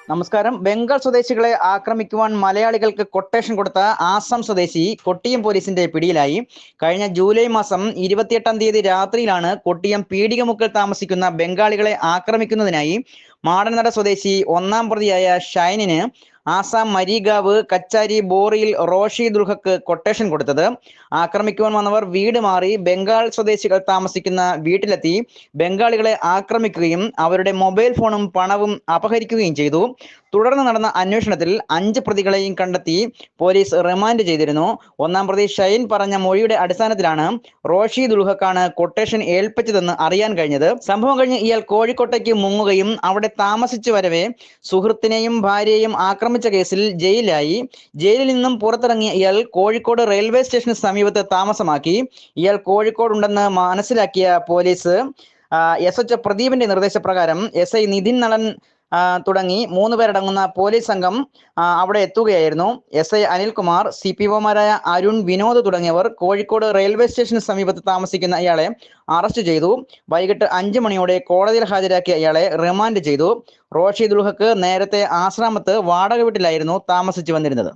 നമസ്കാരം. ബംഗാൾ സ്വദേശികളെ ആക്രമിക്കുവാൻ മലയാളികൾക്ക് കൊട്ടേഷൻ കൊടുത്ത ആസാം സ്വദേശി കൊട്ടിയം പോലീസിന്റെ പിടിയിലായി. കഴിഞ്ഞ ജൂലൈ മാസം 28-ാം തീയതി രാത്രിയിലാണ് കൊട്ടിയം പീടികമുക്കിൽ താമസിക്കുന്ന ബംഗാളികളെ ആക്രമിക്കുന്നതിനായി മാടനട സ്വദേശി ഒന്നാം പ്രതിയായ ഷൈനിന് ആസാം മരീഗാവ് കച്ചാരി ബോറിയിൽ റോഷി ദുൽഹക്ക് കൊട്ടേഷൻ കൊടുത്തത്. ആക്രമിക്കുവാൻ വന്നവർ വീട് മാറി ബംഗാൾ സ്വദേശികൾ താമസിക്കുന്ന വീട്ടിലെത്തി ബംഗാളികളെ ആക്രമിക്കുകയും അവരുടെ മൊബൈൽ ഫോണും പണവും അപഹരിക്കുകയും ചെയ്തു. തുടർന്ന് നടന്ന അന്വേഷണത്തിൽ 5 പ്രതികളെയും കണ്ടെത്തി പോലീസ് റിമാൻഡ് ചെയ്തിരുന്നു. ഒന്നാം പ്രതി ഷൈൻ പറഞ്ഞ മൊഴിയുടെ അടിസ്ഥാനത്തിലാണ് റോഷി ദുൽഹക്കാണ് കൊട്ടേഷൻ ഏൽപ്പിച്ചതെന്ന് അറിയാൻ കഴിഞ്ഞത്. സംഭവം കഴിഞ്ഞ് ഇയാൾ കോഴിക്കോട്ടേക്ക് മുങ്ങുകയും അവിടെ താമസിച്ചു വരവെ സുഹൃത്തിനെയും ഭാര്യയെയും ആക്രമിച്ച കേസിൽ ജയിലിലായി. ജയിലിൽ നിന്നും പുറത്തിറങ്ങിയ ഇയാൾ കോഴിക്കോട് റെയിൽവേ സ്റ്റേഷന് സമീപത്ത് താമസമാക്കി. ഇയാൾ കോഴിക്കോടുണ്ടെന്ന് മനസ്സിലാക്കിയ പോലീസ് SHO പ്രദീപിന്റെ നിർദ്ദേശപ്രകാരം SI നിതിൻ നളൻ തുടങ്ങി 3 പേരടങ്ങുന്ന പോലീസ് സംഘം അവിടെ എത്തുകയായിരുന്നു. SI അനിൽകുമാർ, CPOമാരായ അരുൺ, വിനോദ് തുടങ്ങിയവർ കോഴിക്കോട് റെയിൽവേ സ്റ്റേഷന് സമീപത്ത് താമസിക്കുന്ന ഇയാളെ അറസ്റ്റ് ചെയ്തു. വൈകിട്ട് 5 മണിയോടെ കോടതിയിൽ ഹാജരാക്കിയ ഇയാളെ റിമാൻഡ് ചെയ്തു. റോഷി ദുൽഹക്ക് നേരത്തെ ആശ്രാമത്ത് വാടക വീട്ടിലായിരുന്നു താമസിച്ചു വന്നിരുന്നത്.